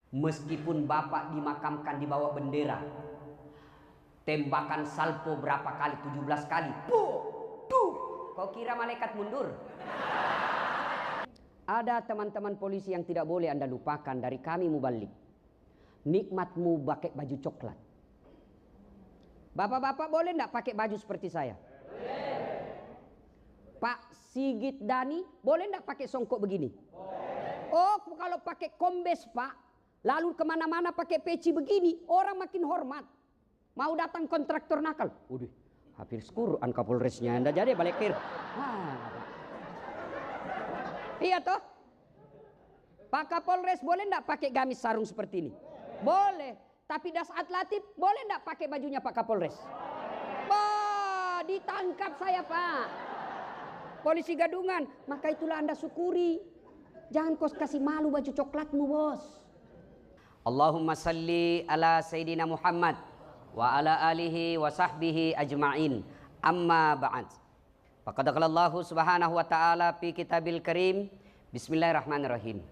Meskipun bapak dimakamkan di bawah bendera, tembakan salpo berapa kali? 17 kali. Kau kira malaikat mundur? Ada teman-teman polisi yang tidak boleh Anda lupakan dari kami mubalik. Nikmatmu pakai baju coklat. Bapak-bapak boleh enggak pakai baju seperti saya? Pak Sigit Dani boleh enggak pakai songkok begini? Oh, kalau pakai kombes Pak, lalu kemana-mana pakai peci begini, orang makin hormat. Mau datang kontraktor nakal, udah Hafiz Quran Kapolresnya Anda jadi balik kir. Iya toh? Pak Kapolres boleh enggak pakai gamis sarung seperti ini? Boleh. Tapi Dasat Latif boleh enggak pakai bajunya Pak Kapolres? Wah, ditangkap saya Pak. Polisi gadungan. Maka itulah Anda syukuri. Jangan kau kasih malu baju coklatmu bos. Allahumma salli ala Sayyidina Muhammad wa ala alihi wa sahbihi ajma'in. Amma ba'd. Faqad qala Allah subhanahu wa ta'ala fi kitabil karim. Bismillahirrahmanirrahim.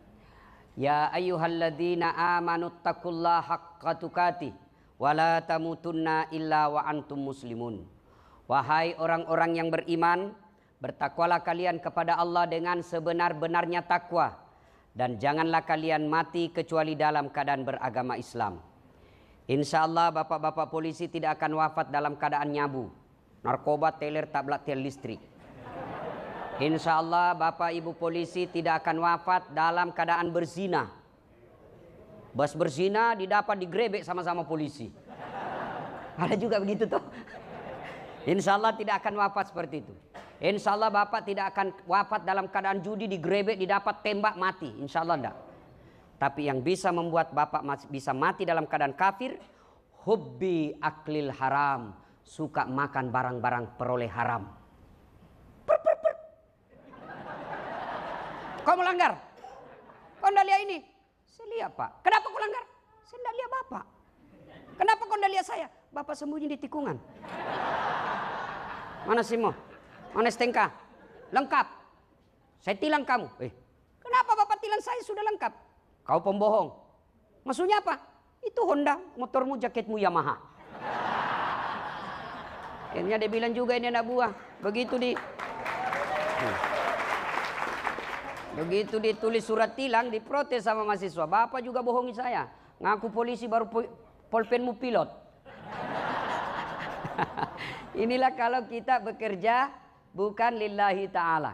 Ya ayyuhalladzina amanu taqullaha haqqa tuqatih wa la tamutunna illa wa antum muslimun. Wahai orang-orang yang beriman, bertakwalah kalian kepada Allah dengan sebenar-benarnya takwa, dan janganlah kalian mati kecuali dalam keadaan beragama Islam. Insyaallah bapak-bapak polisi tidak akan wafat dalam keadaan nyabu, narkoba, teler, tablet, tel listrik. Insyaallah bapak ibu polisi tidak akan wafat dalam keadaan berzina. Bas berzina didapat digrebek sama-sama polisi. Ada juga begitu toh. Insyaallah tidak akan wafat seperti itu. Insyaallah bapak tidak akan wafat dalam keadaan judi, digrebek, didapat tembak, mati. Insyaallah enggak. Tapi yang bisa membuat bapak bisa mati dalam keadaan kafir, hubbi aklil haram, suka makan barang-barang peroleh haram. Kau melanggar? Kau tidak lihat ini? Saya lihat Pak. Kenapa kau langgar? Saya tidak lihat bapak. Kenapa kau tidak lihat saya? Bapak sembunyi di tikungan. Mana Simo? Mana STNK? Lengkap. Saya tilang kamu. Kenapa bapak tilang saya sudah lengkap? Kau pembohong. Maksudnya apa? Itu Honda, motormu, jaketmu Yamaha. Akhirnya dia bilang juga ini anak buah. Begitu ditulis surat tilang, diprotes sama mahasiswa. Bapak juga bohongi saya. Ngaku polisi baru pulpenmu pilot. Inilah kalau kita bekerja bukan lillahi ta'ala.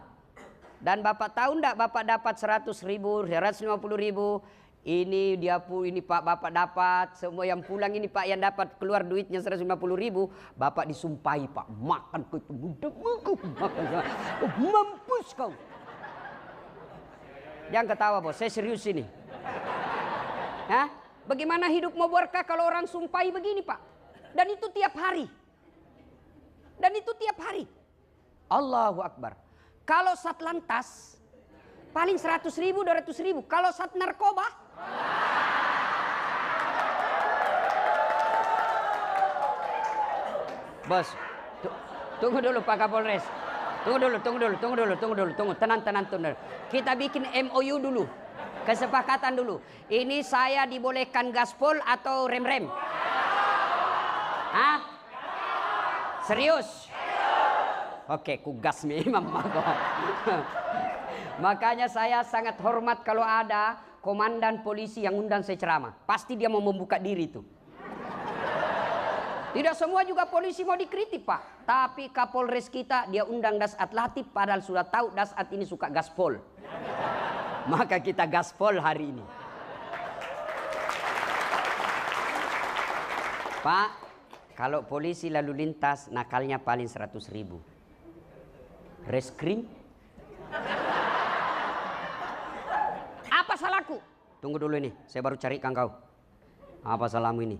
Dan bapak tahu enggak bapak dapat 100.000, 150.000. Ini Pak bapak dapat. Semua yang pulang ini Pak yang dapat keluar duitnya 150.000. Bapak disumpahi Pak. Makan kau pemuda. Mampus kau. Jangan ketawa bos, saya serius ini. Hah? Bagaimana hidup mau berkah kalau orang sumpahi begini Pak? Dan itu tiap hari. Allahu Akbar. Kalau Satlantas paling 100.000, 200.000. Kalau Sat narkoba, bos, tunggu dulu Pak Kapolres. Tunggu dulu. Tenang. Kita bikin MOU dulu. Kesepakatan dulu. Ini saya dibolehkan gaspol atau rem-rem? Hah? Serius? Oke, ku gas memang. Makanya saya sangat hormat kalau ada komandan polisi yang undang saya ceramah. Pasti dia mau membuka diri tuh. Tidak semua juga polisi mau dikritik Pak. Tapi Kapolres kita dia undang Dasat Latif padahal sudah tahu Dasat ini suka gaspol. Maka kita gaspol hari ini. Pak, kalau polisi lalu lintas nakalnya paling 100.000. Reskrim? Apa salahku? Tunggu dulu ini, saya baru carikan kau. Apa salahmu ini?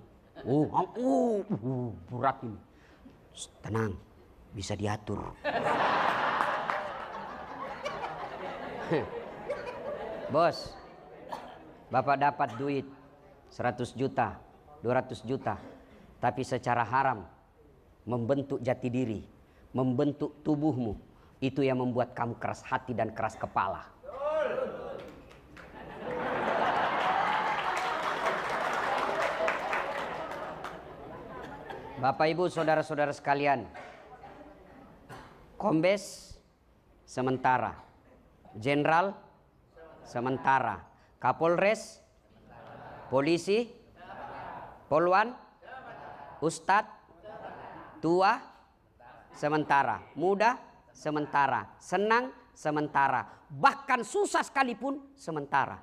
Berat ini. Tenang, bisa diatur. Bos, bapak dapat duit 100 juta, 200 juta, tapi secara haram, membentuk jati diri, membentuk tubuhmu, itu yang membuat kamu keras hati dan keras kepala. Bapak Ibu saudara-saudara sekalian, Kombes sementara, Jenderal sementara, Kapolres, Polisi, Polwan, Ustadz, tua sementara, muda sementara, senang sementara, bahkan susah sekalipun sementara.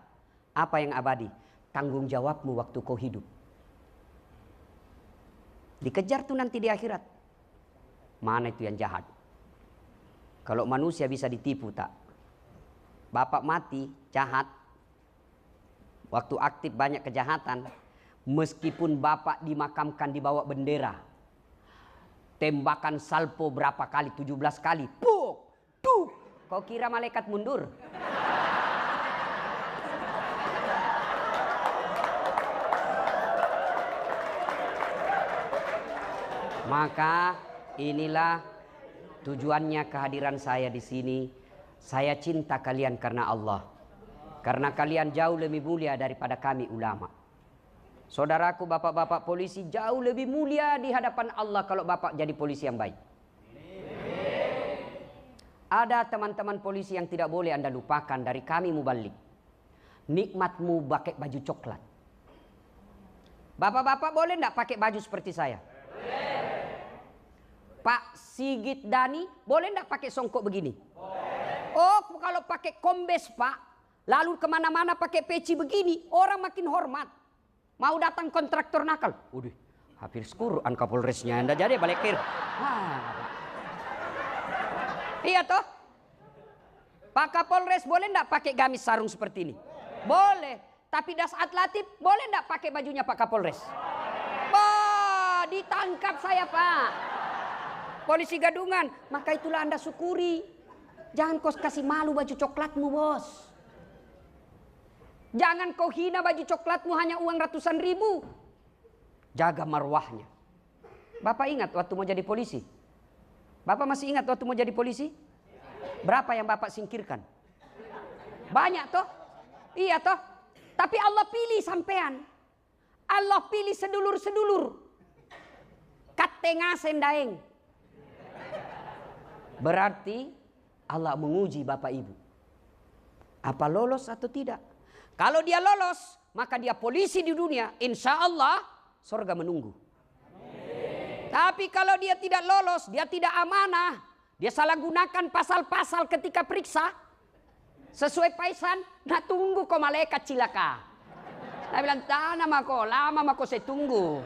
Apa yang abadi? Tanggung jawabmu waktu kau hidup. Dikejar tuh nanti di akhirat. Mana itu yang jahat? Kalau manusia bisa ditipu tak? Bapak mati jahat, waktu aktif banyak kejahatan, meskipun bapak dimakamkan di bawah bendera, tembakan salpo berapa kali? 17 kali. Puk, tuh. Kau kira malaikat mundur? Maka inilah tujuannya kehadiran saya di sini. Saya cinta kalian karena Allah. Karena kalian jauh lebih mulia daripada kami ulama. Saudaraku bapak-bapak polisi jauh lebih mulia di hadapan Allah kalau bapak jadi polisi yang baik. Ada teman-teman polisi yang tidak boleh Anda lupakan dari kami mubalik. Nikmatmu pakai baju coklat. Bapak-bapak boleh enggak pakai baju seperti saya? Pak Sigit Dani boleh enggak pakai songkok begini? Boleh. Oh, kalau pakai kombes Pak, lalu kemana-mana pakai peci begini, orang makin hormat. Mau datang kontraktor nakal, udah hampir Quran Kapolresnya Anda jadi balik kir. Iya toh? Pak Kapolres boleh enggak pakai gamis sarung seperti ini? Boleh. Tapi Dasat Latif boleh enggak pakai bajunya Pak Kapolres? Bah, ditangkap saya Pak. Polisi gadungan, maka itulah Anda syukuri. Jangan kau kasih malu baju coklatmu bos. Jangan kau hina baju coklatmu hanya uang ratusan ribu. Jaga marwahnya. Bapak ingat waktu mau jadi polisi? Bapak masih ingat waktu mau jadi polisi? Berapa yang Bapak singkirkan? Banyak toh? Iya toh? Tapi Allah pilih sampean. Allah pilih sedulur-sedulur. Katengah sendaeng. Berarti Allah menguji Bapak Ibu. Apa lolos atau tidak? Kalau dia lolos, maka dia polisi di dunia. Insya Allah surga menunggu. Amin. Tapi kalau dia tidak lolos, dia tidak amanah. Dia salah gunakan pasal-pasal ketika periksa. Sesuai paisan, nah tunggu kok malaikat cilaka. Nah bilang, tanah mako, lama mako saya tunggu.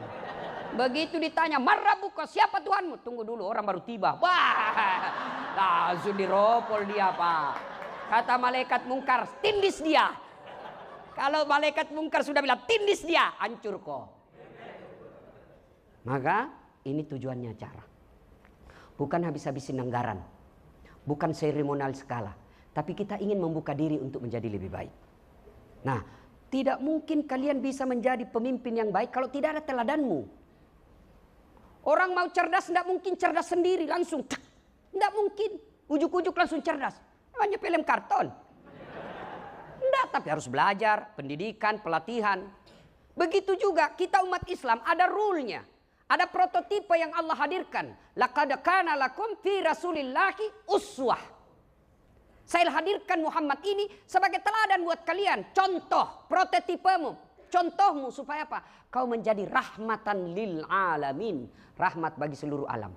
Begitu ditanya, marrabuka, siapa Tuhanmu? Tunggu dulu, orang baru tiba. Wah, langsung diropol dia Pak. Kata malaikat mungkar, tindis dia. Kalau malaikat mungkar sudah bilang, tindis dia, hancur kok. Maka ini tujuannya acara. Bukan habis-habisin anggaran. Bukan seremonial skala. Tapi kita ingin membuka diri untuk menjadi lebih baik. Nah, tidak mungkin kalian bisa menjadi pemimpin yang baik kalau tidak ada teladanmu. Orang mau cerdas tidak mungkin cerdas sendiri langsung. Tidak mungkin. Ujuk-ujuk langsung cerdas. Hanya film karton. Tidak, tapi harus belajar, pendidikan, pelatihan. Begitu juga kita umat Islam ada rule-nya. Ada prototipe yang Allah hadirkan. Laqad kana lakum fi rasulillahi uswah. Saya hadirkan Muhammad ini sebagai teladan buat kalian. Contoh, prototipemu. Contohmu supaya apa? Kau menjadi rahmatan lil alamin. Rahmat bagi seluruh alam.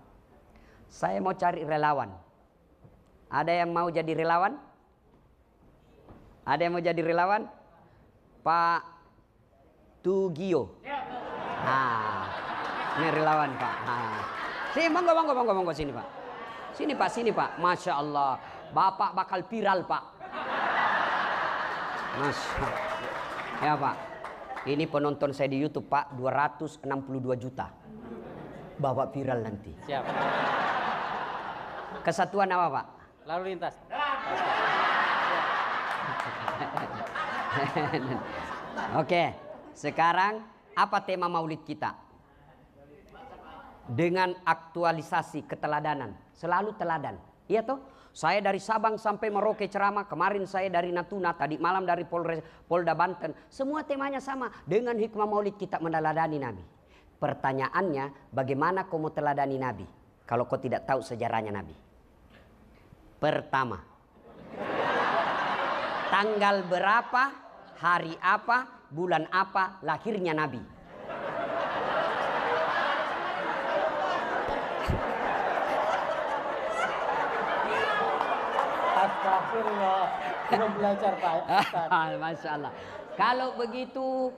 Saya mau cari relawan. Ada yang mau jadi relawan? Ada yang mau jadi relawan? Pak Tugio. Nah, ini relawan Pak. Nah. Sini monggo sini Pak. Sini Pak. Masya Allah. Bapak bakal viral Pak. Masya. Ya Pak. Ini penonton saya di YouTube Pak, 262 juta. Bawa viral nanti. Siap. Kesatuan apa Pak? Lalu lintas. Oke, sekarang apa tema maulid kita? Dengan aktualisasi keteladanan. Selalu teladan. Iya toh? Saya dari Sabang sampai Merauke ceramah. Kemarin saya dari Natuna. Tadi malam dari Polda Banten. Semua temanya sama. Dengan hikmah maulid kita meneladani Nabi. Pertanyaannya, bagaimana kau mau teladani Nabi kalau kau tidak tahu sejarahnya Nabi? Pertama, tanggal berapa, hari apa, bulan apa lahirnya Nabi? Astagfirullah, belum belajar Pak Ustaz. Masya Allah. Kalau begitu,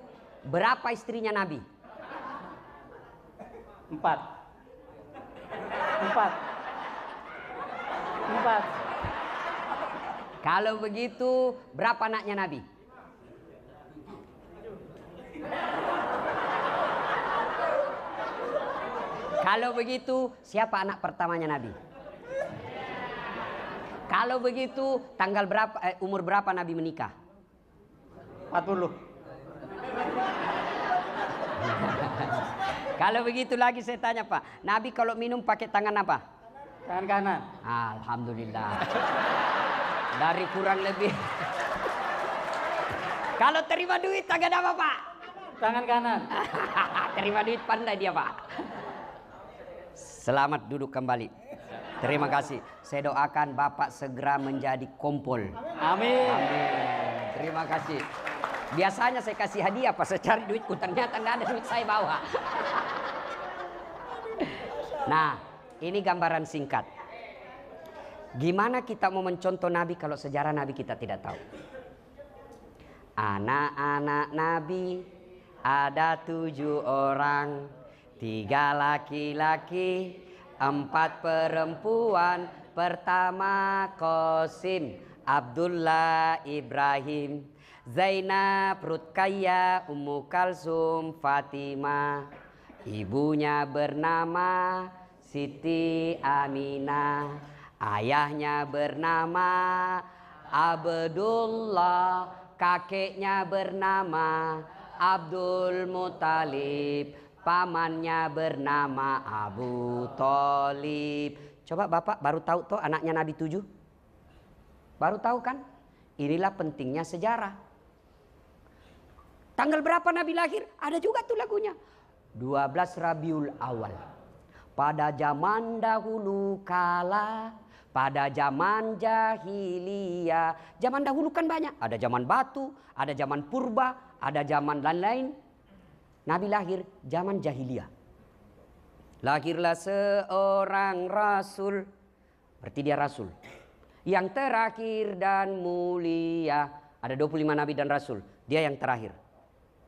berapa istrinya Nabi? 4. 4. Kalau begitu, berapa anaknya Nabi? Kalau begitu, siapa anak pertamanya Nabi? Kalau begitu, tanggal berapa, umur berapa Nabi menikah? 40. Kalau begitu lagi saya tanya Pak, Nabi kalau minum pakai tangan apa? Tangan kanan. Alhamdulillah. Dari kurang lebih. Kalau terima duit tangan apa Pak? Tangan kanan. Terima duit pandai dia Pak. Selamat duduk kembali. Terima kasih. Saya doakan Bapak segera menjadi kompol. Amin. Amin. Terima kasih. Biasanya saya kasih hadiah pas saya cari duitku, ternyata nggak ada duit saya bawa. Nah, ini gambaran singkat. Gimana kita mau mencontoh Nabi kalau sejarah Nabi kita tidak tahu? Anak-anak Nabi ada 7 orang, 3 laki-laki, 4 perempuan. Pertama Qasim, Abdullah, Ibrahim, Zainab, Rutkaya, Ummu Kalsum, Fatimah. Ibunya bernama Siti Aminah. Ayahnya bernama Abdullah. Kakeknya bernama Abdul Muthalib. Pamannya bernama Abu Thalib. Coba Bapak baru tahu toh anaknya Nabi 7? Baru tahu kan? Inilah pentingnya sejarah. Tanggal berapa Nabi lahir? Ada juga tuh lagunya. 12 Rabiul Awal. Pada zaman dahulu kala, pada zaman jahiliyah. Zaman dahulu kan banyak. Ada zaman batu, ada zaman purba, ada zaman lain-lain. Nabi lahir zaman jahiliyah. Lahirlah seorang rasul. Berarti dia rasul. Yang terakhir dan mulia. Ada 25 nabi dan rasul. Dia yang terakhir.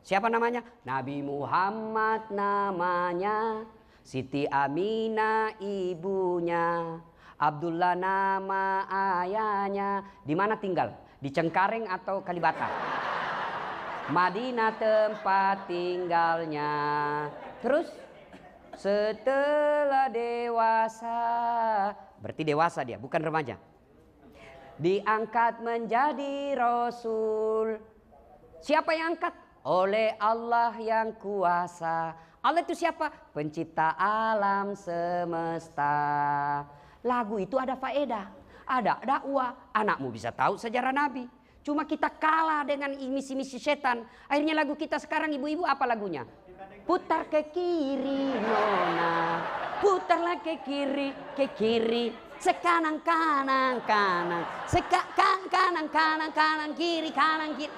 Siapa namanya? Nabi Muhammad namanya. Siti Aminah ibunya. Abdullah nama ayahnya. Di mana tinggal? Di Cengkareng atau Kalibata? Madinah tempat tinggalnya. Terus setelah dewasa, berarti dewasa dia, bukan remaja. Diangkat menjadi Rasul. Siapa yang angkat? Oleh Allah yang kuasa. Allah itu siapa? Pencipta alam semesta. Lagu itu ada faedah, ada dakwah. Anakmu bisa tahu sejarah Nabi. Cuma kita kalah dengan misi-misi setan. Akhirnya lagu kita sekarang ibu-ibu apa lagunya? Putar ke kiri nona, putarlah ke kiri, sekanan kanan kanan, kanan kanan kanan kiri kanan kiri.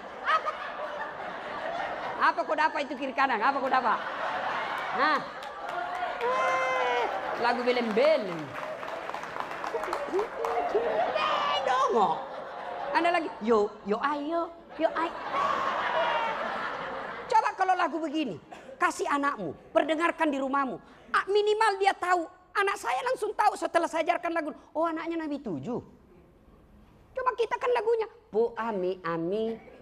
Apa kau dapat itu kiri kanan? Apa kau dapat? Nah, lagu belem-belem. Dongok. Anda lagi, yo ayo. Coba kalau lagu begini, kasih anakmu, perdengarkan di rumahmu. Minimal dia tahu. Anak saya langsung tahu setelah saya ajarkan lagu. Oh, anaknya Nabi 7. Coba kita kan lagunya. Bu ami,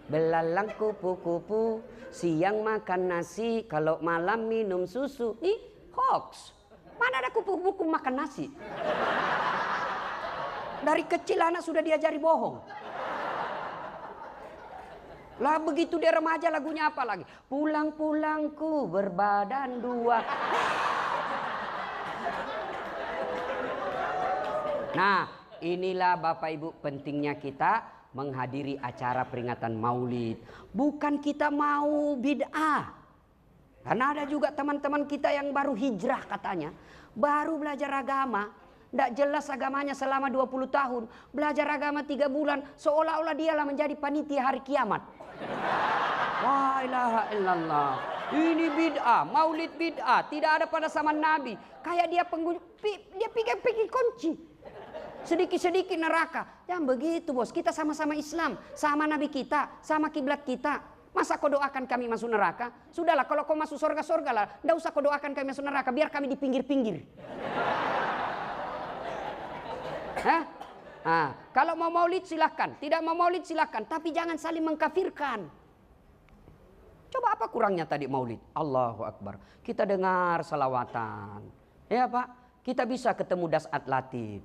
belalang kupu-kupu, siang makan nasi, kalau malam minum susu. Ih, hoax. Mana ada kupu-kupu makan nasi? Dari kecil anak sudah diajari bohong. Lah begitu dia remaja lagunya apa lagi? Pulang-pulangku berbadan 2. Nah, inilah Bapak Ibu pentingnya kita menghadiri acara peringatan Maulid. Bukan kita mau bid'ah. Karena ada juga teman-teman kita yang baru hijrah katanya. Baru belajar agama. Tidak jelas agamanya selama 20 tahun. Belajar agama 3 bulan. Seolah-olah dialah menjadi panitia hari kiamat. La ilaha illallah. Ini bid'ah. Maulid bid'ah. Tidak ada pada zaman Nabi. Kayak dia dia pikir kunci. Sedikit-sedikit neraka. Jangan begitu bos. Kita sama-sama Islam. Sama Nabi kita. Sama kiblat kita. Masa kau doakan kami masuk neraka? Sudahlah kalau kau masuk surga lah. Tidak usah kau doakan kami masuk neraka. Biar kami di pinggir-pinggir. Hah? Nah, kalau mau maulid silahkan. Tidak mau maulid silahkan. Tapi jangan saling mengkafirkan. Coba apa kurangnya tadi maulid? Allahu Akbar. Kita dengar salawatan. Ya Pak. Kita bisa ketemu Dasat Latif.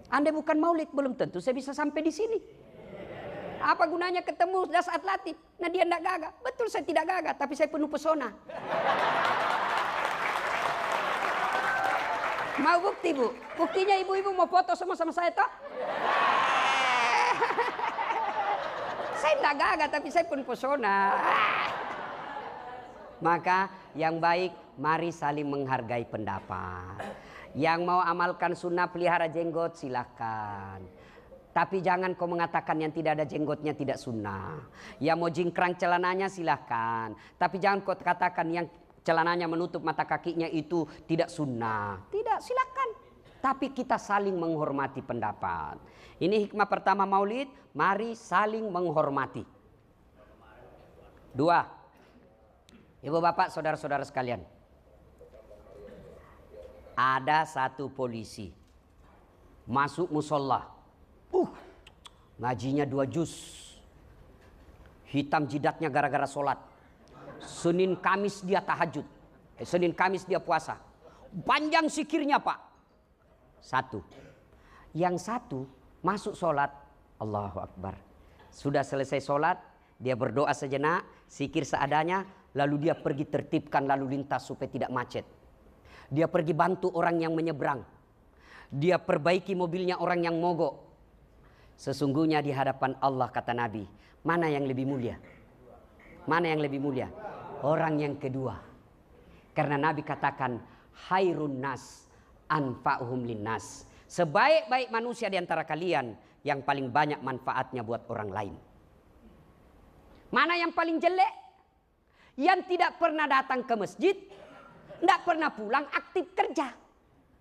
Andai bukan maulid belum tentu saya bisa sampai di sini. Apa gunanya ketemu Dasat Latif? Nah dia tidak gagah. Betul saya tidak gagah, tapi saya penuh pesona. Mau bukti bu? Buktinya ibu-ibu mau foto sama-sama saya toh? Saya tidak gagah, tapi saya penuh pesona. Maka yang baik, mari saling menghargai pendapat. Yang mau amalkan sunnah pelihara jenggot silahkan. Tapi jangan kau mengatakan yang tidak ada jenggotnya tidak sunnah. Yang mau jingkrang celananya silahkan. Tapi jangan kau katakan yang celananya menutup mata kakinya itu tidak sunnah. Tidak, silahkan. Tapi kita saling menghormati pendapat. Ini hikmah pertama maulid. Mari saling menghormati. 2. Ibu bapak saudara-saudara sekalian. Ada satu polisi. Masuk musola. Ngajinya 2 juz. Hitam jidatnya gara-gara sholat. Senin Kamis dia tahajud. Senin Kamis dia puasa. Panjang sikirnya Pak. 1. Yang 1 masuk sholat. Allahu Akbar. Sudah selesai sholat. Dia berdoa sejenak. Sikir seadanya. Lalu dia pergi tertibkan lalu lintas supaya tidak macet. Dia pergi bantu orang yang menyeberang. Dia perbaiki mobilnya orang yang mogok. Sesungguhnya di hadapan Allah kata Nabi, mana yang lebih mulia? Mana yang lebih mulia? Orang yang kedua. Karena Nabi katakan, khairun nas anfa'uhum linnas. Sebaik-baik manusia di antara kalian yang paling banyak manfaatnya buat orang lain. Mana yang paling jelek? Yang tidak pernah datang ke masjid, tidak pernah pulang aktif kerja.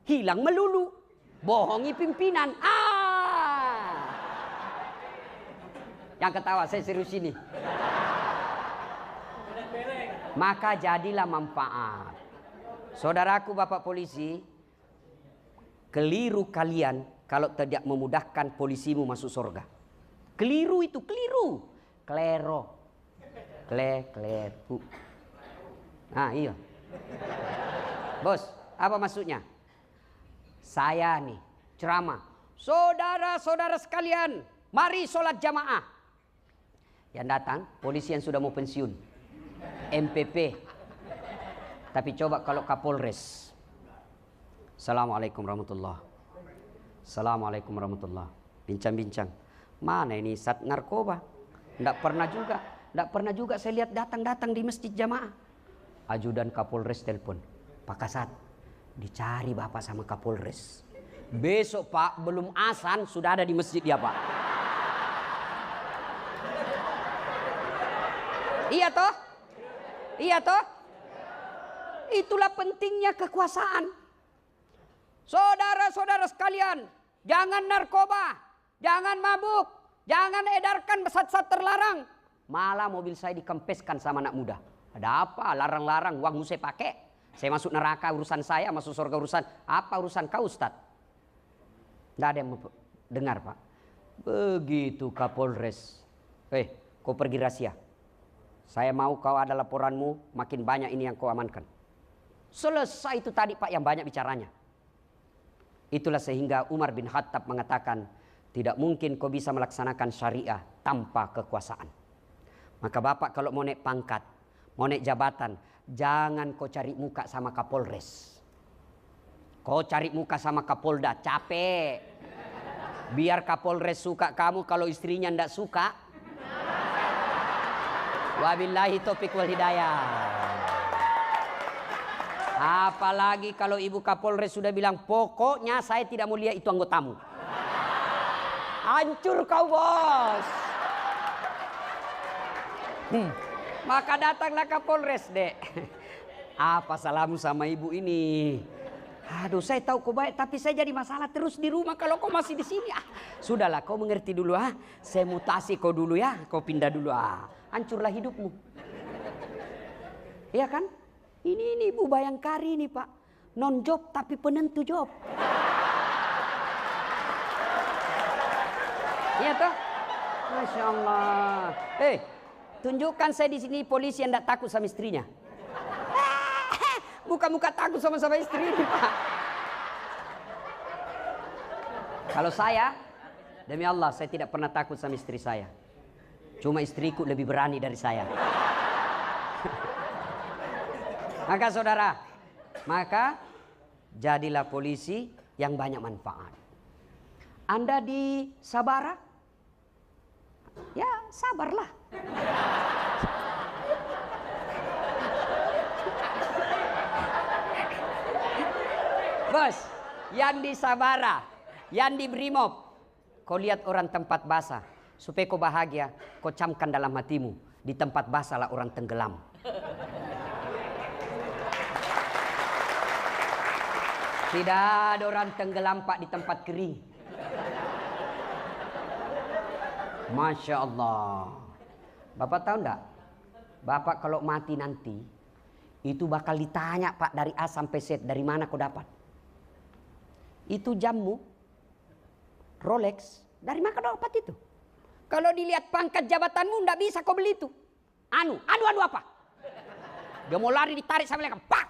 Hilang melulu, bohongi pimpinan. Yang ketawa saya serius ini. Maka jadilah manfaat. Saudaraku bapak polisi, keliru kalian kalau tidak memudahkan polisimu masuk surga. Keliru itu, keliru. Klero. Kleru. Nah iya. Bos, apa maksudnya? Saya nih ceramah. Saudara-saudara sekalian, mari sholat jamaah. Yang datang polisi yang sudah mau pensiun, MPP. Tapi coba kalau Kapolres. Assalamualaikum warahmatullahi. Assalamualaikum warahmatullahi. Bincang-bincang. Mana ini Sat narkoba? Tidak pernah juga saya lihat datang-datang di masjid jamaah. Ajudan Kapolres telepon. Pak Kasat, dicari bapak sama Kapolres. Besok Pak, belum azan sudah ada di masjid dia Pak. Iya toh? Iya toh? Itulah pentingnya kekuasaan. Saudara-saudara sekalian, jangan narkoba, jangan mabuk, jangan edarkan zat-zat terlarang. Malah mobil saya dikempeskan sama anak muda. Ada apa? Larang-larang, uang saya pakai. Saya masuk neraka urusan saya, masuk surga urusan. Apa urusan kau Ustaz? Tidak ada yang dengar Pak. Begitu Kapolres. Kau pergi rahasia. Saya mau kau ada laporanmu, makin banyak ini yang kau amankan. Selesai itu tadi Pak yang banyak bicaranya. Itulah sehingga Umar bin Khattab mengatakan, tidak mungkin kau bisa melaksanakan syariah tanpa kekuasaan. Maka Bapak kalau mau naik pangkat, mau naik jabatan, jangan kau cari muka sama Kapolres. Kau cari muka sama Kapolda, capek. Biar Kapolres suka kamu, kalau istrinya ndak suka. Wabillahi taufiq wal hidayah. Apalagi kalau Ibu Kapolres sudah bilang, pokoknya saya tidak mau lihat itu anggotamu. Hancur kau, bos. Maka datanglah Kapolres, Dek. Apa salahmu sama ibu ini? Aduh, saya tahu kau baik, tapi saya jadi masalah terus di rumah kalau kau masih di sini. Sudahlah, kau mengerti dulu. Saya mutasi kau dulu ya, kau pindah dulu. Hancurlah hidupmu. Iya kan? Ini Ibu Bayangkari ini, Pak. Non job tapi penentu job. Iya toh? Masya Allah. Tunjukkan saya di sini polisi yang tidak takut sama istrinya. Muka-muka takut sama istri ini, Pak. Kalau saya, demi Allah, saya tidak pernah takut sama istri saya. Cuma istriku lebih berani dari saya. Maka saudara, jadilah polisi yang banyak manfaat. Anda di Sabara, ya sabarlah. Bos, yang di Sabara, yang di Brimob, kau lihat orang tempat basah, supaya kau bahagia, kau camkan dalam hatimu, di tempat basah lah orang tenggelam. Tidak ada orang tenggelam, Pak, di tempat kering. Masya Allah. Bapak tahu enggak? Bapak kalau mati nanti, itu bakal ditanya, Pak, dari A sampai Z, dari mana kau dapat? Itu jammu, Rolex, dari mana kau dapat itu? Kalau dilihat pangkat jabatanmu, enggak bisa kau beli itu. Anu apa? Dia mau lari ditarik sampai lekan, pak!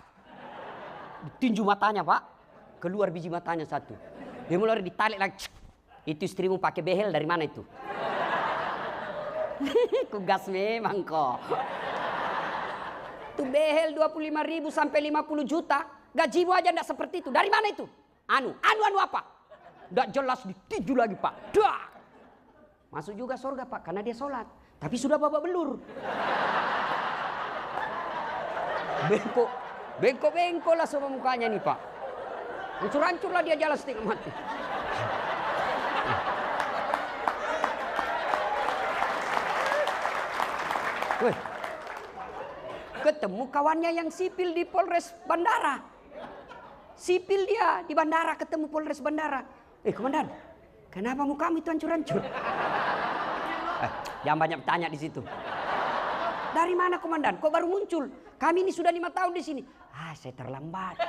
Ditinju matanya, Pak. Keluar biji matanya satu. Dia mau lari ditarik lagi. Itu istrimu pakai behel dari mana itu? Kugas memang kok. Itu behel 25.000 sampai 50 juta. Gajimu aja enggak seperti itu. Dari mana itu? Anu apa? Enggak jelas ditinju lagi, Pak. Dah. Masuk juga surga, Pak, karena dia sholat. Tapi sudah babak belur. Bengkok lah sama mukanya nih, Pak. Hancur-hancur lah dia jalan setengah mati. Weh, ketemu kawannya yang sipil di Polres Bandara. Sipil dia di bandara, ketemu Polres Bandara. Komandan, kenapa mukamu itu hancur-hancur? Jangan banyak tanya di situ. Dari mana, Komandan? Kok baru muncul? Kami ini sudah 5 tahun di sini. Saya terlambat.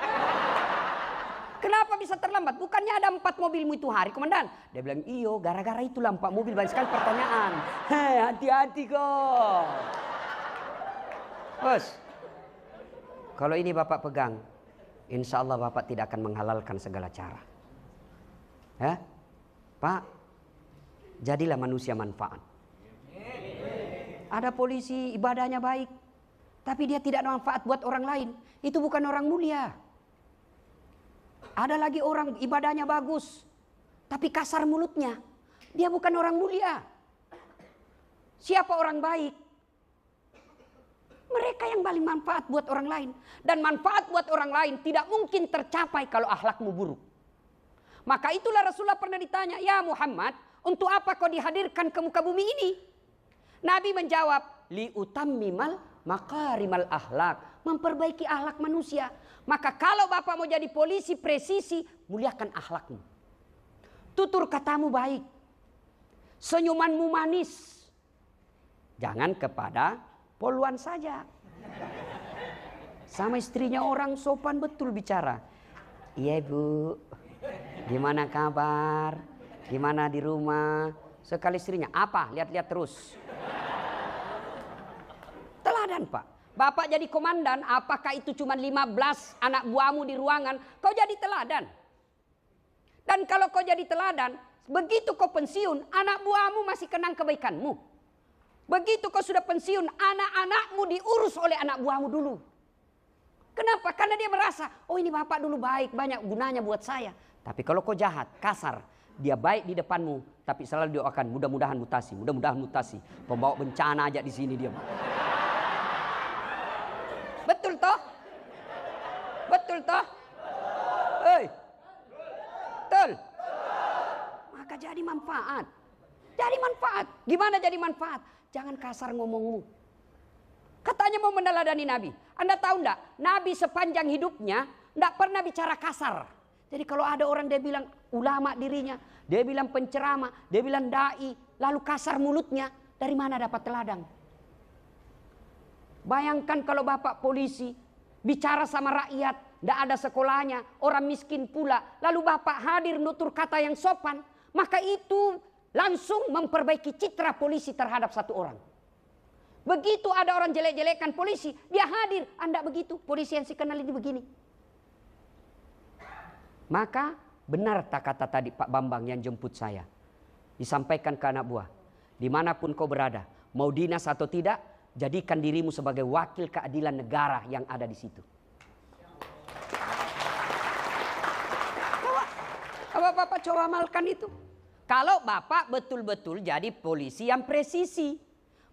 Kenapa bisa terlambat? Bukannya ada 4 mobilmu itu hari, Komandan? Dia bilang, iyo, gara-gara itulah 4 mobil. Banyak sekali pertanyaan. Hati-hati kok. Bos, kalau ini Bapak pegang, insya Allah Bapak tidak akan menghalalkan segala cara. Ya, Pak, jadilah manusia manfaat. Ada polisi ibadahnya baik, tapi dia tidak manfaat buat orang lain. Itu bukan orang mulia. Ada lagi orang ibadahnya bagus, tapi kasar mulutnya. Dia bukan orang mulia. Siapa orang baik? Mereka yang paling manfaat buat orang lain. Dan manfaat buat orang lain tidak mungkin tercapai kalau akhlakmu buruk. Maka itulah Rasulullah pernah ditanya, ya Muhammad, untuk apa kau dihadirkan ke muka bumi ini? Nabi menjawab, li utammimal makarimal akhlak, memperbaiki akhlak manusia. Maka kalau Bapak mau jadi polisi presisi, muliakan akhlakmu. Tutur katamu baik. Senyumanmu manis. Jangan kepada poluan saja. Sama istrinya orang sopan betul bicara. Iya, Bu. Gimana kabar? Gimana di rumah? Sekali istrinya, apa? Lihat-lihat terus. Teladan, Pak. Bapak jadi komandan, apakah itu cuma 15 anak buahmu di ruangan? Kau jadi teladan. Dan kalau kau jadi teladan, begitu kau pensiun, anak buahmu masih kenang kebaikanmu. Begitu kau sudah pensiun, anak-anakmu diurus oleh anak buahmu dulu. Kenapa? Karena dia merasa, oh ini bapak dulu baik, banyak gunanya buat saya. Tapi kalau kau jahat, kasar, dia baik di depanmu, tapi selalu doakan mudah-mudahan mutasi, mudah-mudahan mutasi. Pembawa bencana aja di sini dia. Betul toh? Betul toh? Hei. Betul. Maka jadi manfaat. Jadi manfaat. Gimana jadi manfaat? Jangan kasar ngomongmu. Katanya mau meneladani Nabi. Anda tahu enggak? Nabi sepanjang hidupnya enggak pernah bicara kasar. Jadi kalau ada orang dia bilang ulama dirinya, dia bilang penceramah, dia bilang dai, lalu kasar mulutnya, dari mana dapat teladang? Bayangkan kalau bapak polisi bicara sama rakyat, enggak ada sekolahnya, orang miskin pula, lalu bapak hadir nutur kata yang sopan, maka itu langsung memperbaiki citra polisi terhadap satu orang. Begitu ada orang jelek-jelekan polisi, dia hadir, Anda begitu, polisi yang saya kenal ini begini. Maka benar tak kata tadi Pak Bambang yang jemput saya. Disampaikan ke anak buah, dimanapun kau berada, mau dinas atau tidak, jadikan dirimu sebagai wakil keadilan negara yang ada di situ. Coba Bapak coba amalkan itu. Kalau Bapak betul-betul jadi polisi yang presisi.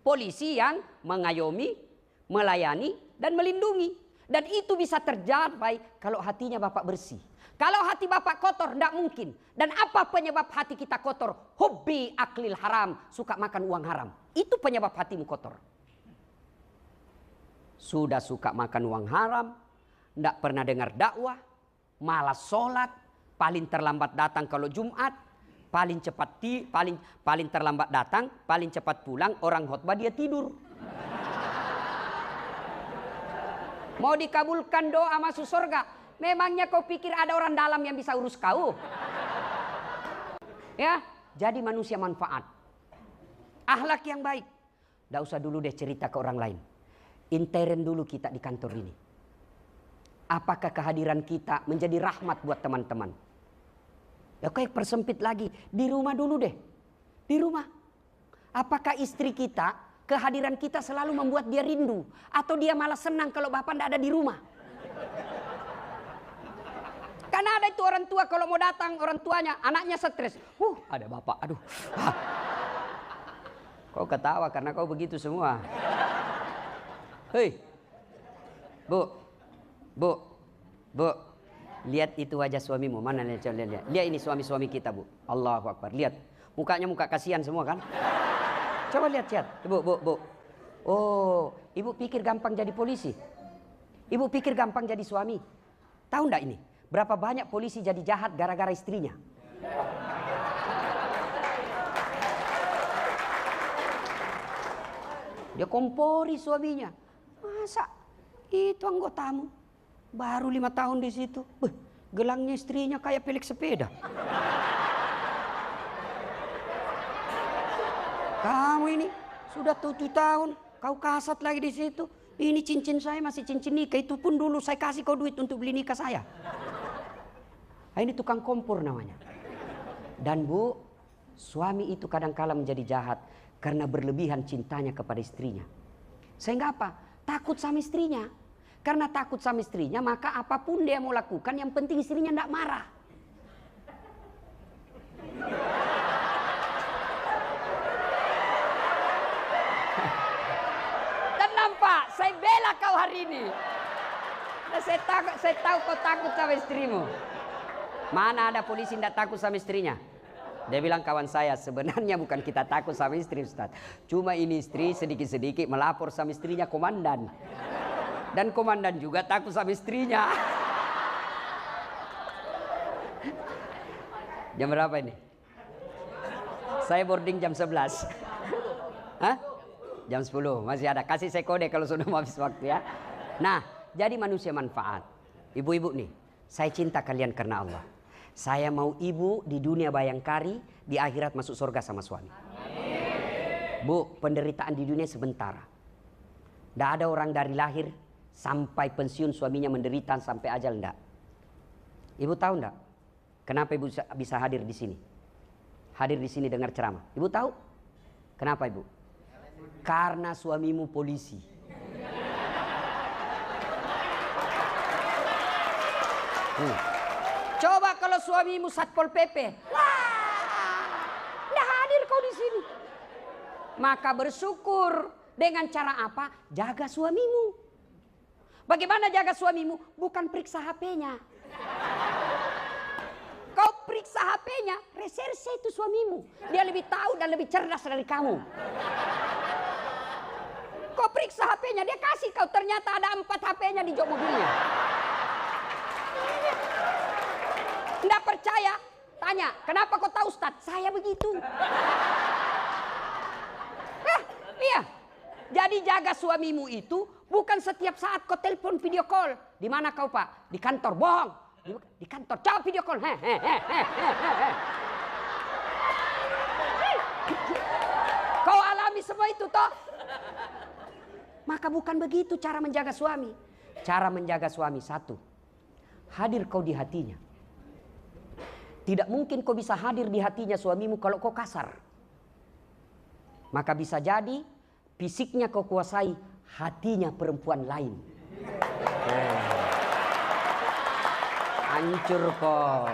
Polisi yang mengayomi, melayani, dan melindungi. Dan itu bisa tercapai kalau hatinya Bapak bersih. Kalau hati Bapak kotor, tidak mungkin. Dan apa penyebab hati kita kotor? Hobi aklil haram, suka makan uang haram. Itu penyebab hatimu kotor. Sudah suka makan uang haram, tidak pernah dengar dakwah, malas sholat, paling terlambat datang kalau Jumat, paling terlambat datang, paling cepat pulang, orang khotbah dia tidur. Mau dikabulkan doa masuk surga, memangnya kau pikir ada orang dalam yang bisa urus kau? Ya, jadi manusia manfaat. Akhlak yang baik. Tidak usah dulu deh cerita ke orang lain. Intern dulu kita di kantor ini. Apakah kehadiran kita menjadi rahmat buat teman-teman? Ya kayak persempit lagi. Di rumah dulu deh. Di rumah. Apakah istri kita, kehadiran kita selalu membuat dia rindu? Atau dia malah senang kalau bapak tidak ada di rumah? Karena ada itu orang tua kalau mau datang orang tuanya, anaknya stres. Ada bapak, aduh. Kau ketawa karena kau begitu semua. Hei, bu, lihat itu wajah suamimu. Mana lihat? Lihat ini suami-suami kita, bu. Allahu Akbar. Lihat, mukanya muka kasihan semua kan? Coba lihat, bu. Oh, ibu pikir gampang jadi polisi? Ibu pikir gampang jadi suami? Tahu enggak ini? Berapa banyak polisi jadi jahat gara-gara istrinya? Dia kompori suaminya. Masa itu anggotamu baru 5 tahun di situ, gelangnya istrinya kayak pelek sepeda. Kamu ini sudah 7 tahun, kau kasat lagi di situ. Ini cincin saya masih cincin nikah, itu pun dulu saya kasih kau duit untuk beli nikah saya. Nah, ini tukang kompor namanya. Dan bu, suami itu kadang-kala menjadi jahat karena berlebihan cintanya kepada istrinya. Sehingga apa? Takut sama istrinya. Karena takut sama istrinya, maka apapun dia mau lakukan, yang penting istrinya tidak marah. Tenang Pak, saya bela kau hari ini. Nah, saya tahu kau takut sama istrimu. Mana ada polisi tidak takut sama istrinya? Dia bilang, kawan saya, sebenarnya bukan kita takut sama istri, Ustaz. Cuma ini istri sedikit-sedikit melapor sama istrinya komandan. Dan komandan juga takut sama istrinya. Jam berapa ini? Saya boarding jam 11. Hah? Jam 10, masih ada. Kasih saya kode kalau sudah mau habis waktu ya. Nah, jadi manusia manfaat. Ibu-ibu nih, saya cinta kalian karena Allah. Saya mau ibu di dunia bayangkari, di akhirat masuk surga sama suami. Amin. Bu, penderitaan di dunia sebentar. Tidak ada orang dari lahir sampai pensiun suaminya menderita sampai ajal, enggak. Ibu tahu enggak? Kenapa ibu bisa hadir di sini? Hadir di sini dengar ceramah. Ibu tahu? Kenapa ibu? Karena suamimu polisi. Coba kalau suamimu Satpol PP, nggak hadir kau di sini. Maka bersyukur dengan cara apa? Jaga suamimu. Bagaimana jaga suamimu? Bukan periksa HP-nya. Kau periksa HP-nya, reserse itu suamimu. Dia lebih tahu dan lebih cerdas dari kamu. Kau periksa HP-nya, dia kasih kau, ternyata ada 4 HP-nya di jok mobilnya. Nggak percaya? Tanya, kenapa kau tahu Ustaz? Saya begitu. Iya. Jadi jaga suamimu itu bukan setiap saat kau telepon video call. Di mana kau Pak? Di kantor. Bohong. Di kantor. Coba video call. Kau alami semua itu toh? Maka bukan begitu cara menjaga suami. Cara menjaga suami satu. Hadir kau di hatinya. Tidak mungkin kau bisa hadir di hatinya suamimu kalau kau kasar. Maka bisa jadi fisiknya kau kuasai, hatinya perempuan lain. Hancur kau.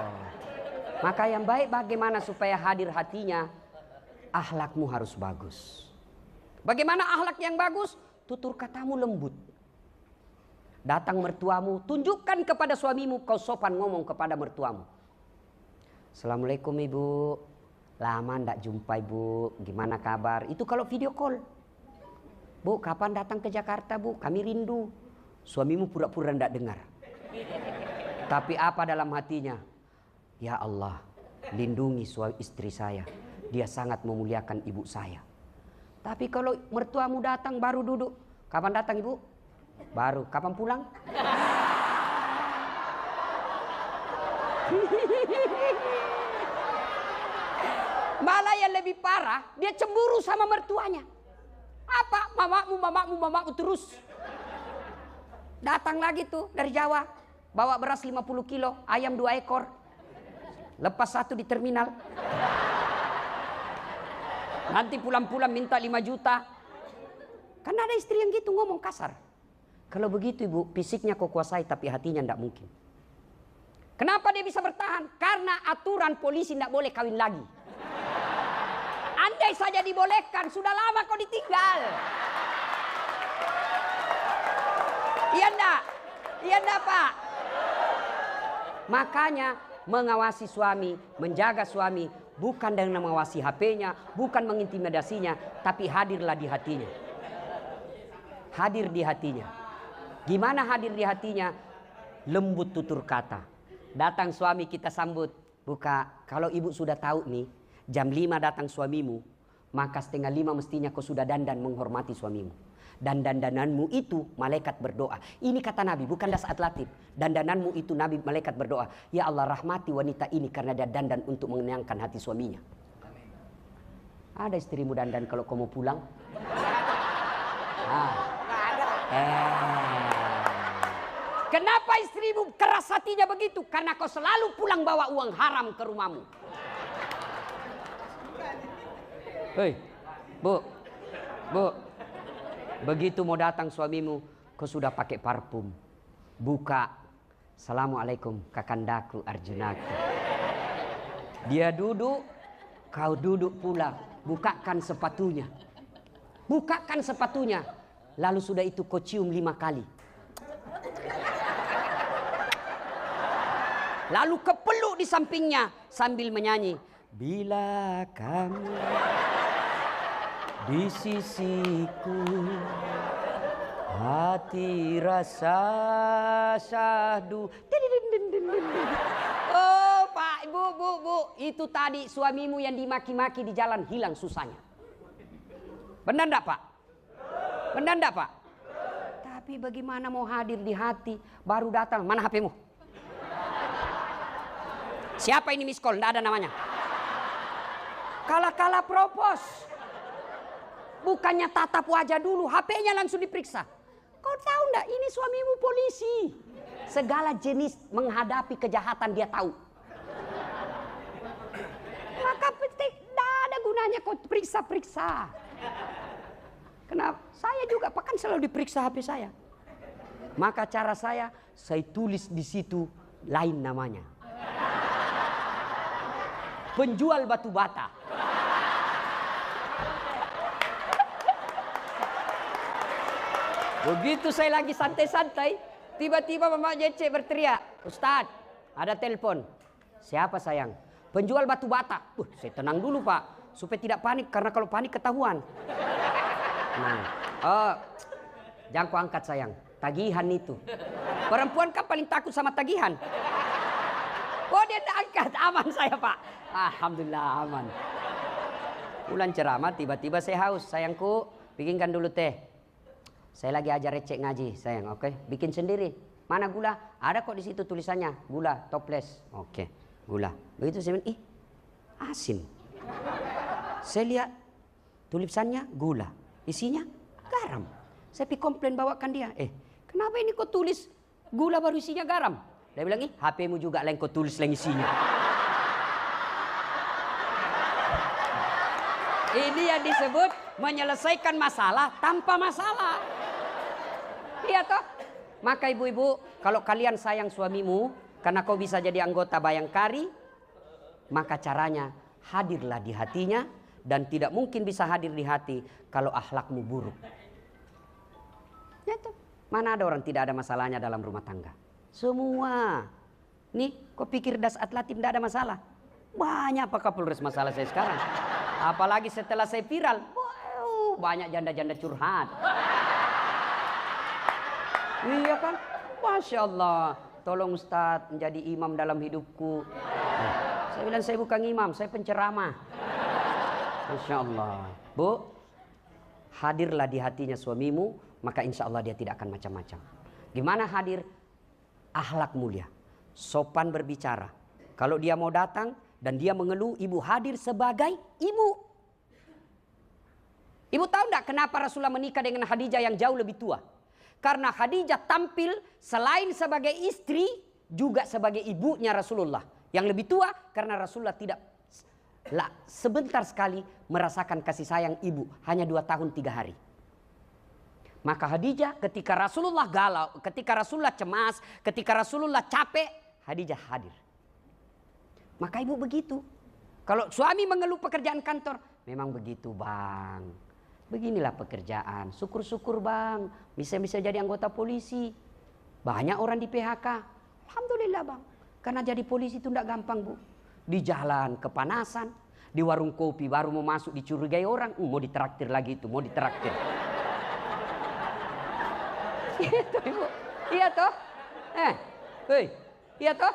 Maka yang baik bagaimana supaya hadir hatinya? Akhlakmu harus bagus. Bagaimana akhlak yang bagus? Tutur katamu lembut. Datang mertuamu, tunjukkan kepada suamimu kau sopan ngomong kepada mertuamu. Assalamualaikum ibu, lama ndak jumpa ibu, gimana kabar? Itu kalau video call. Bu, kapan datang ke Jakarta bu? Kami rindu. Suamimu pura-pura ndak dengar. Tapi apa dalam hatinya? Ya Allah, lindungi istri saya. Dia sangat memuliakan ibu saya. Tapi kalau mertuamu datang baru duduk. Kapan datang ibu? Baru. Kapan pulang? Malah yang lebih parah, dia cemburu sama mertuanya. Apa? Mamamu terus. Datang lagi tuh dari Jawa. Bawa beras 50 kilo, ayam 2 ekor. Lepas 1 di terminal. Nanti pulang-pulang minta 5 juta. Kan ada istri yang gitu ngomong kasar. Kalau begitu ibu, fisiknya kau kuasai tapi hatinya tidak mungkin. Kenapa dia bisa bertahan? Karena aturan polisi tidak boleh kawin lagi. Andai saja dibolehkan, sudah lama kau ditinggal. Iya enggak? Iya enggak Pak? Makanya mengawasi suami, menjaga suami, bukan dengan mengawasi HP-nya, bukan mengintimidasinya, tapi hadirlah di hatinya. Hadir di hatinya. Gimana hadir di hatinya? Lembut tutur kata. Datang suami kita sambut. Buka, kalau ibu sudah tahu nih, jam 5 datang suamimu, maka 4:30 mestinya kau sudah dandan menghormati suamimu. Dan dandananmu itu malaikat berdoa. Ini kata Nabi, bukan saat latif. Dandananmu itu Nabi malaikat berdoa. Ya Allah rahmati wanita ini karena dia dandan untuk mengenyangkan hati suaminya. Amin. Ada istrimu dandan kalau kau mau pulang? Kenapa istrimu keras hatinya begitu? Karena kau selalu pulang bawa uang haram ke rumahmu. Hei, bu. Begitu mau datang suamimu, kau sudah pakai parfum. Buka. Assalamualaikum kakandaku Arjunaku. Dia duduk, kau duduk pula. Bukakan sepatunya. Bukakan sepatunya. Lalu sudah itu kau cium 5 kali. Lalu kepeluk di sampingnya sambil menyanyi. Bila kamu di sisiku, hati rasa syahdu. Oh Pak, Bu, itu tadi suamimu yang dimaki-maki di jalan hilang susahnya. Benar enggak Pak? Benar enggak Pak? Tapi bagaimana mau hadir di hati, baru datang, mana HP-mu? Siapa ini miss call? Enggak ada namanya. Kala-kala propos. Bukannya tatap wajah dulu, HP-nya langsung diperiksa. Kau tahu enggak, ini suamimu polisi. Segala jenis menghadapi kejahatan dia tahu. Maka tidak ada gunanya kau periksa-periksa. Kenapa? Saya juga kan selalu diperiksa HP saya. Maka cara saya tulis di situ lain namanya. Penjual batu bata. Begitu saya lagi santai-santai, tiba-tiba Mama Jece berteriak, "Ustadz, ada telepon." "Siapa sayang?" "Penjual batu bata." Saya tenang dulu Pak, supaya tidak panik, karena kalau panik ketahuan. Nah, oh, jangan kau angkat sayang, tagihan itu. Perempuan kan paling takut sama tagihan. Oh dia tidak angkat, aman saya Pak. Alhamdulillah aman. Pulang ceramah tiba-tiba saya haus. "Sayangku, bikinkan dulu teh." "Saya lagi ajar recek ngaji sayang." "Oke, bikin sendiri." "Mana gula?" "Ada kok di situ tulisannya, gula toples." "Oke, gula." Begitu saya bilang, "Ih, asin." Saya lihat tulisannya gula, isinya garam. Saya pergi komplain bawakan dia. "Kenapa ini kau tulis gula baru isinya garam?" Dia bilang, "Ih, HP-mu juga lain kau tulis lain isinya." Ini yang disebut menyelesaikan masalah tanpa masalah. Iya toh? Maka ibu-ibu, kalau kalian sayang suamimu karena kau bisa jadi anggota Bayangkari, maka caranya hadirlah di hatinya, dan tidak mungkin bisa hadir di hati kalau akhlakmu buruk. Ya toh? Mana ada orang tidak ada masalahnya dalam rumah tangga? Semua. Nih, kau pikir Dasat Latif tidak ada masalah? Banyak Pak Kapolres masalah saya sekarang. Apalagi setelah saya viral, wow, banyak janda-janda curhat. Iya kan? Masya Allah. "Tolong Ustadz menjadi imam dalam hidupku." Saya bilang, "Saya bukan imam, saya penceramah." Masya Allah. Bu, hadirlah di hatinya suamimu, maka insya Allah dia tidak akan macam-macam. Gimana hadir? Akhlak mulia, sopan berbicara. Kalau dia mau datang dan dia mengeluh, ibu hadir sebagai ibu. Ibu tahu enggak kenapa Rasulullah menikah dengan Khadijah yang jauh lebih tua? Karena Khadijah tampil selain sebagai istri, juga sebagai ibunya Rasulullah. Yang lebih tua karena Rasulullah tidak sebentar sekali merasakan kasih sayang ibu. Hanya 2 tahun 3 hari. Maka Khadijah ketika Rasulullah galau, ketika Rasulullah cemas, ketika Rasulullah capek, Khadijah hadir. Maka ibu begitu. Kalau suami mengeluh pekerjaan kantor, "Memang begitu bang. Beginilah pekerjaan. Syukur-syukur bang. Bisa jadi anggota polisi. Banyak orang di PHK. Alhamdulillah bang. Karena jadi polisi itu tidak gampang bu. Di jalan kepanasan. Di warung kopi baru mau masuk dicurigai orang. Mau ditraktir lagi itu. Mau ditraktir." Itu ibu. Iya toh? Iya toh?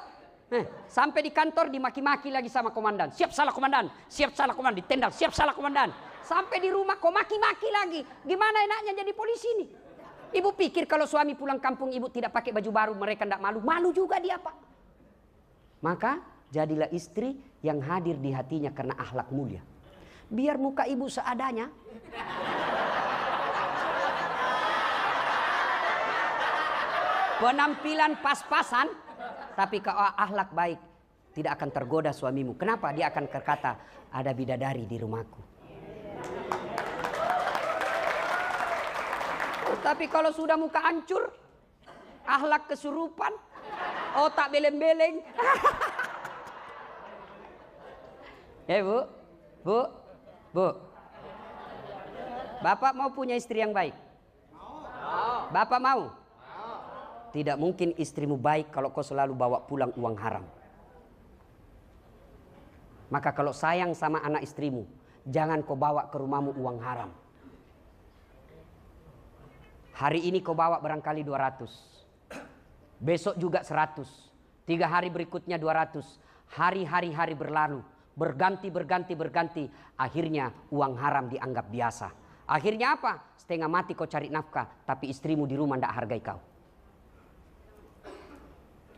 Sampai di kantor dimaki-maki lagi sama komandan. "Siap salah komandan, siap salah komandan." Ditendang, "Siap salah komandan." Sampai di rumah kok maki-maki lagi. Gimana enaknya jadi polisi nih? Ibu pikir kalau suami pulang kampung ibu tidak pakai baju baru, mereka tidak malu? Malu juga dia Pak. Maka jadilah istri yang hadir di hatinya karena akhlak mulia. Biar muka ibu seadanya. Penampilan pas-pasan, tapi kalau akhlak baik tidak akan tergoda suamimu. Kenapa? Dia akan berkata, "Ada bidadari di rumahku." Tapi kalau sudah muka hancur, akhlak kesurupan, otak beleng-beleng. Ya bu, bu. Bapak mau punya istri yang baik? Bapak mau? Tidak mungkin istrimu baik kalau kau selalu bawa pulang uang haram. Maka kalau sayang sama anak istrimu, jangan kau bawa ke rumahmu uang haram. Hari ini kau bawa barangkali 200. Besok juga 100. 3 hari berikutnya 200. Hari berlalu. Berganti. Akhirnya uang haram dianggap biasa. Akhirnya apa? Setengah mati kau cari nafkah, tapi istrimu di rumah tidak hargai kau.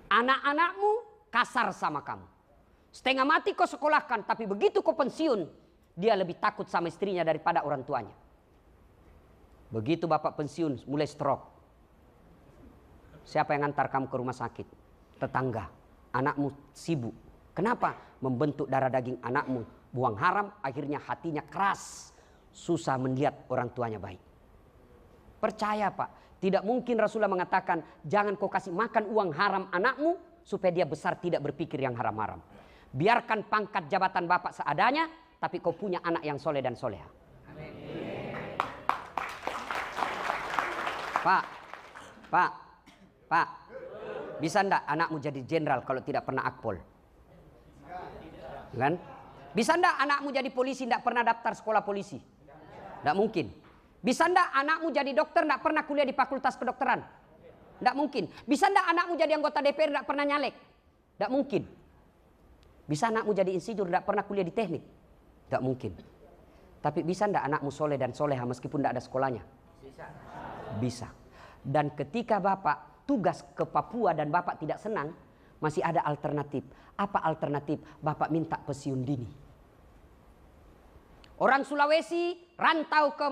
Anak-anakmu kasar sama kamu. Setengah mati kau sekolahkan, tapi begitu kau pensiun, dia lebih takut sama istrinya daripada orang tuanya. Begitu bapak pensiun, mulai stroke. Siapa yang antar kamu ke rumah sakit? Tetangga. Anakmu sibuk. Kenapa? Membentuk darah daging anakmu. Buang haram, akhirnya hatinya keras. Susah melihat orang tuanya baik. Percaya Pak, tidak mungkin Rasulullah mengatakan jangan kau kasih makan uang haram anakmu supaya dia besar tidak berpikir yang haram-haram. Biarkan pangkat jabatan bapak seadanya, tapi kau punya anak yang soleh dan soleha. Pak, bisa enggak anakmu jadi jenderal kalau tidak pernah akpol? Kan? Bisa enggak anakmu jadi polisi enggak pernah daftar sekolah polisi? Enggak mungkin. Bisa enggak anakmu jadi dokter enggak pernah kuliah di fakultas kedokteran? Enggak mungkin. Bisa enggak anakmu jadi anggota DPR enggak pernah nyalek? Enggak mungkin. Bisa anakmu jadi insinyur enggak pernah kuliah di teknik? Enggak mungkin. Tapi bisa enggak anakmu soleh dan soleha meskipun enggak ada sekolahnya? Bisa. Dan ketika Bapak tugas ke Papua dan Bapak tidak senang, masih ada alternatif. Apa alternatif? Bapak minta pensiun dini. Orang Sulawesi rantau ke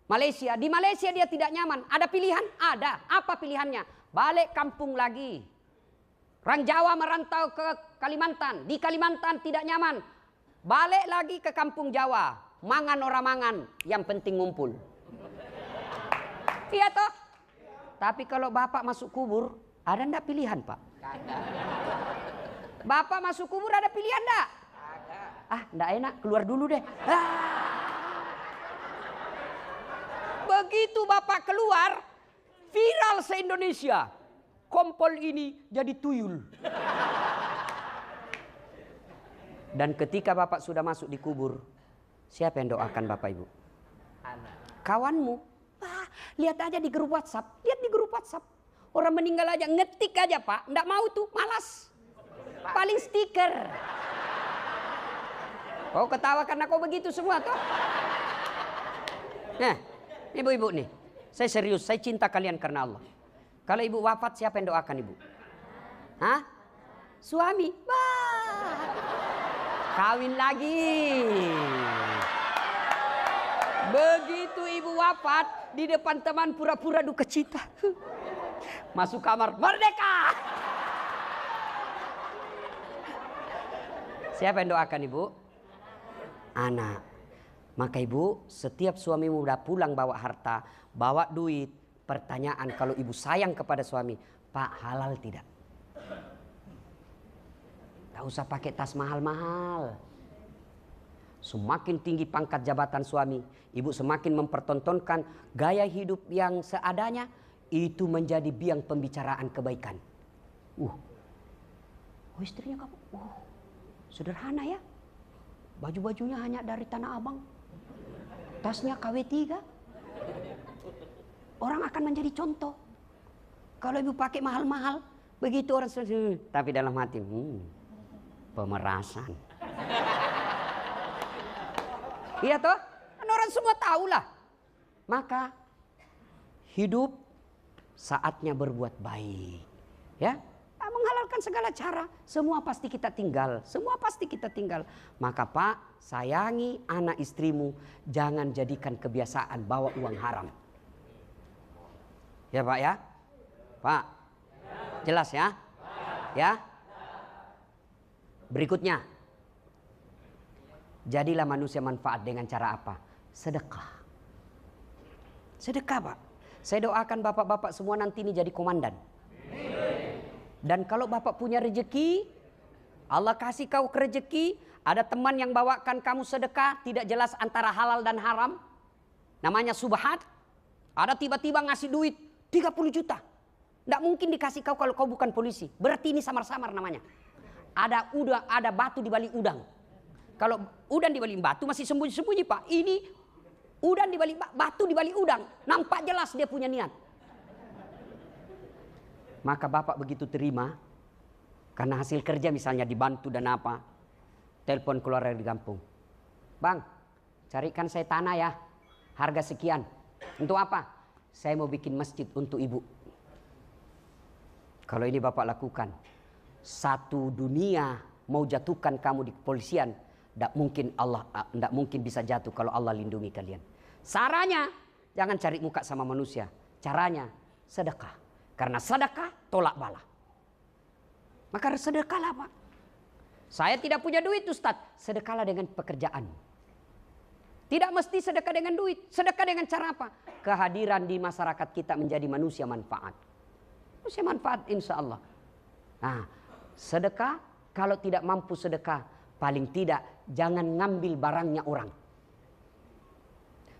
Malaysia. Di Malaysia dia tidak nyaman. Ada pilihan? Ada. Apa pilihannya? Balik kampung lagi. Orang Jawa merantau ke Kalimantan. Di Kalimantan tidak nyaman. Balik lagi ke kampung Jawa. Mangan orang mangan. Yang penting ngumpul. Iya toh? Tapi kalau Bapak masuk kubur, ada enggak pilihan, Pak? Bapak masuk kubur ada pilihan enggak? Ah, enggak enak, keluar dulu deh. Begitu Bapak keluar, viral se-Indonesia. Kompol ini jadi tuyul. Dan ketika Bapak sudah masuk di kubur, siapa yang doakan Bapak Ibu? Kawanmu. Lihat aja di grup WhatsApp. Lihat di grup WhatsApp. Orang meninggal aja ngetik aja, Pak. Enggak mau tuh, malas. Paling stiker. Kau ketawa karena kau begitu semua toh? Nah, ibu-ibu nih. Saya serius, saya cinta kalian karena Allah. Kalau ibu wafat, siapa yang doakan ibu? Hah? Suami. Bah. Kawin lagi. Begitu ibu wafat, di depan teman pura-pura duka cita. Masuk kamar, merdeka. Siapa yang doakan ibu? Anak. Maka ibu, setiap suamimu udah pulang bawa harta, bawa duit, pertanyaan kalau ibu sayang kepada suami, Pak, halal tidak? Gak usah pakai tas mahal-mahal. Semakin tinggi pangkat jabatan suami, ibu semakin mempertontonkan gaya hidup yang seadanya, itu menjadi biang pembicaraan kebaikan. Oh istrinya kamu, sederhana ya. Baju-bajunya hanya dari Tanah Abang. Tasnya KW3. Orang akan menjadi contoh. Kalau ibu pakai mahal-mahal, begitu orang tapi dalam hati, pemerasan. Iya toh? Kan orang semua tahu lah. Maka hidup saatnya berbuat baik. Ya, menghalalkan segala cara. Semua pasti kita tinggal. Semua pasti kita tinggal. Maka Pak, sayangi anak istrimu. Jangan jadikan kebiasaan bawa uang haram. Ya Pak ya? Pak, jelas ya? Ya? Berikutnya. Jadilah manusia manfaat dengan cara apa? Sedekah. Sedekah Pak. Saya doakan bapak-bapak semua nanti ini jadi komandan. Dan kalau bapak punya rezeki, Allah kasih kau rezeki, ada teman yang bawakan kamu sedekah, tidak jelas antara halal dan haram. Namanya subhat. Ada tiba-tiba ngasih duit 30 juta. Tidak mungkin dikasih kau kalau kau bukan polisi. Berarti ini samar-samar namanya. Ada udang, ada batu di balik udang. Kalau udang di balik batu masih sembunyi-sembunyi Pak. Ini udang di balik batu di balik udang. Nampak jelas dia punya niat. Maka bapak begitu terima. Karena hasil kerja misalnya dibantu dan apa. Telepon keluar dari kampung. Bang, carikan saya tanah ya. Harga sekian. Untuk apa? Saya mau bikin masjid untuk ibu. Kalau ini bapak lakukan. Satu dunia mau jatuhkan kamu di kepolisian. Tidak mungkin bisa jatuh kalau Allah lindungi kalian. Caranya jangan cari muka sama manusia. Caranya sedekah. Karena sedekah tolak bala. Maka sedekahlah Pak. Saya tidak punya duit Ustadz. Sedekahlah dengan pekerjaan. Tidak mesti sedekah dengan duit. Sedekah dengan cara apa? Kehadiran di masyarakat kita menjadi manusia manfaat. Manusia manfaat insya Allah. Nah, sedekah kalau tidak mampu sedekah, paling tidak jangan ngambil barangnya orang.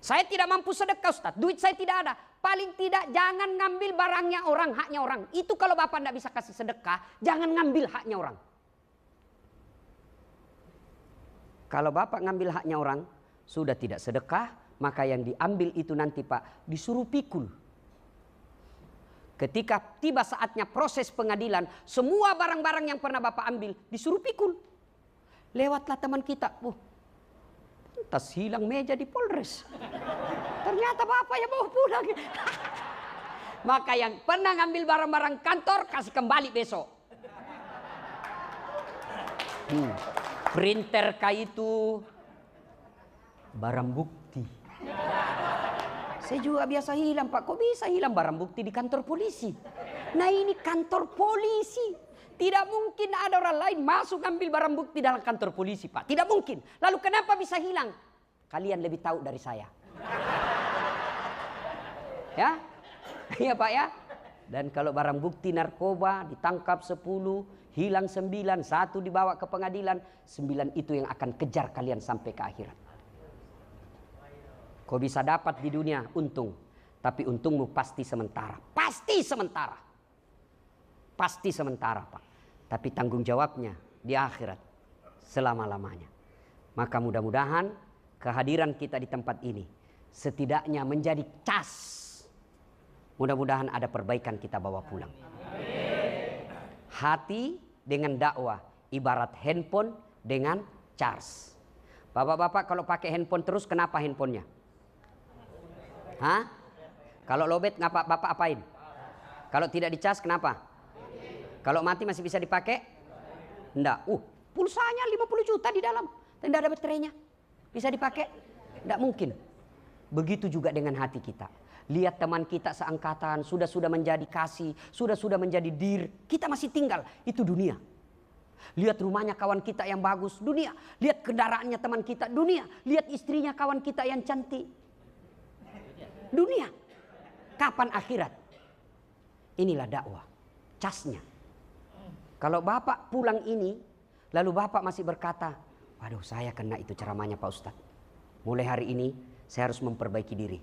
Saya tidak mampu sedekah Ustaz, duit saya tidak ada. paling tidak jangan ngambil barangnya orang, haknya orang. Itu kalau Bapak tidak bisa kasih sedekah, jangan ngambil haknya orang. Kalau Bapak ngambil haknya orang, sudah tidak sedekah, maka yang diambil itu nanti Pak disuruh pikul. Ketika tiba saatnya proses pengadilan, semua barang-barang yang pernah Bapak ambil disuruh pikul. Lewatlah teman kita, tas hilang meja di Polres. Ternyata Bapak yang bawa pulang. Maka yang pernah ngambil barang-barang kantor, kasih kembali besok. Printer kah itu barang bukti. Saya juga biasa hilang Pak, kok bisa hilang barang bukti di kantor polisi? Nah ini kantor polisi. Tidak mungkin ada orang lain masuk ambil barang bukti dalam kantor polisi Pak. Tidak mungkin. Lalu kenapa bisa hilang? Kalian lebih tahu dari saya. Ya, iya Pak ya. Dan kalau barang bukti narkoba ditangkap 10, hilang 9, 1 dibawa ke pengadilan, 9 itu yang akan kejar kalian sampai ke akhirat. Kau bisa dapat di dunia untung, tapi untungmu pasti sementara. Pasti sementara. Pasti sementara Pak. Tapi tanggung jawabnya di akhirat selama-lamanya. Maka mudah-mudahan kehadiran kita di tempat ini setidaknya menjadi cas. Mudah-mudahan ada perbaikan kita bawa pulang. Hati dengan dakwah ibarat handphone dengan charge. Bapak-bapak kalau pakai handphone terus kenapa handphonenya? Hah? Kalau lobet ngapa Bapak apain? Kalau tidak dicas kenapa? Kalau mati masih bisa dipakai? Enggak. Pulsanya 50 juta di dalam. Tidak ada baterainya. Bisa dipakai? Tidak mungkin. Begitu juga dengan hati kita. Lihat teman kita seangkatan sudah menjadi kasih, sudah menjadi dir. Kita masih tinggal. Itu dunia. Lihat rumahnya kawan kita yang bagus, dunia. Lihat kendaraannya teman kita, dunia. Lihat istrinya kawan kita yang cantik. Dunia. Kapan akhirat? Inilah dakwah. Casnya. Kalau Bapak pulang ini, lalu Bapak masih berkata, waduh saya kena itu ceramahnya Pak Ustadz. Mulai hari ini saya harus memperbaiki diri.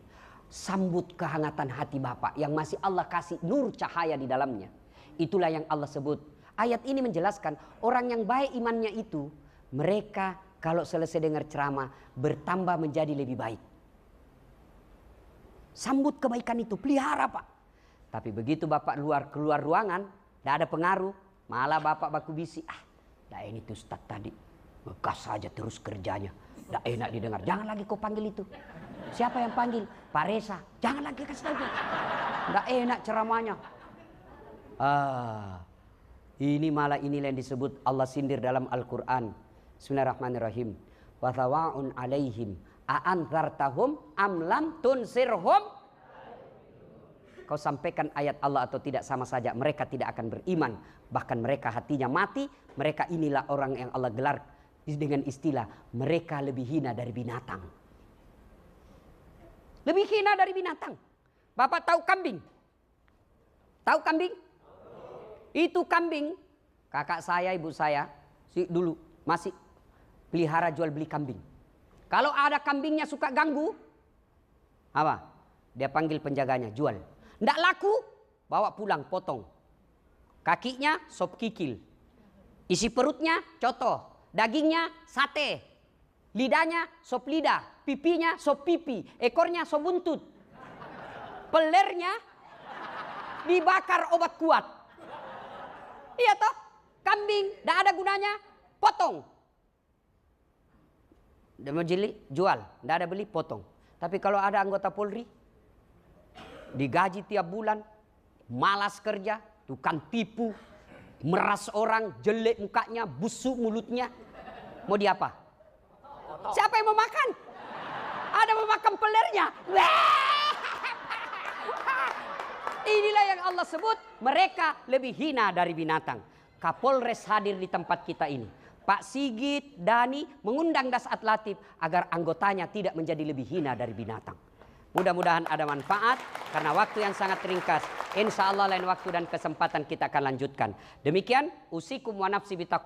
Sambut kehangatan hati Bapak yang masih Allah kasih nur cahaya di dalamnya. Itulah yang Allah sebut. Ayat ini menjelaskan orang yang baik imannya itu, mereka kalau selesai dengar ceramah bertambah menjadi lebih baik. Sambut kebaikan itu, pelihara Pak. Tapi begitu Bapak keluar ruangan, tidak ada pengaruh. Malah Bapak baku bisi, dah ini tuh Ustaz tadi. Ngegas saja terus kerjanya. Tidak enak didengar, jangan lagi kau panggil itu. Siapa yang panggil? Pak Reza. Jangan lagi kasih tahu. Tidak enak ceramahnya. Ini malah inilah yang disebut Allah sindir dalam Al-Quran. Bismillahirrahmanirrahim. Wa thawa'un alaihim a'anzartahum am lam tunsirhum. Kau sampaikan ayat Allah atau tidak sama saja, mereka tidak akan beriman. Bahkan mereka hatinya mati. Mereka inilah orang yang Allah gelar dengan istilah mereka lebih hina dari binatang. Lebih hina dari binatang. Bapak tahu kambing? Tahu kambing? Itu kambing. Kakak saya, ibu saya dulu masih pelihara jual beli kambing. Kalau ada kambingnya suka ganggu, apa? Dia panggil penjaganya, jual. Nggak laku, bawa pulang, potong. Kakinya sop kikil. Isi perutnya coto. Dagingnya sate. Lidahnya sop lidah. Pipinya sop pipi. Ekornya sop buntut. Pelernya dibakar obat kuat. Iya toh? Kambing, nggak ada gunanya, potong. Dia mau jeli, jual. Nggak ada beli, potong. Tapi kalau ada anggota Polri, digaji tiap bulan, malas kerja, tukang tipu, meras orang, jelek mukanya, busuk mulutnya. Mau diapa? Siapa yang mau makan? Ada mau makan pelernya. Inilah yang Allah sebut mereka lebih hina dari binatang. Kapolres hadir di tempat kita ini. Pak Sigit, Dani mengundang Dasat Latif agar anggotanya tidak menjadi lebih hina dari binatang. Mudah-mudahan ada manfaat karena waktu yang sangat ringkas. Insya Allah lain waktu dan kesempatan kita akan lanjutkan. Demikian usikum wa nafsi bitaqwa.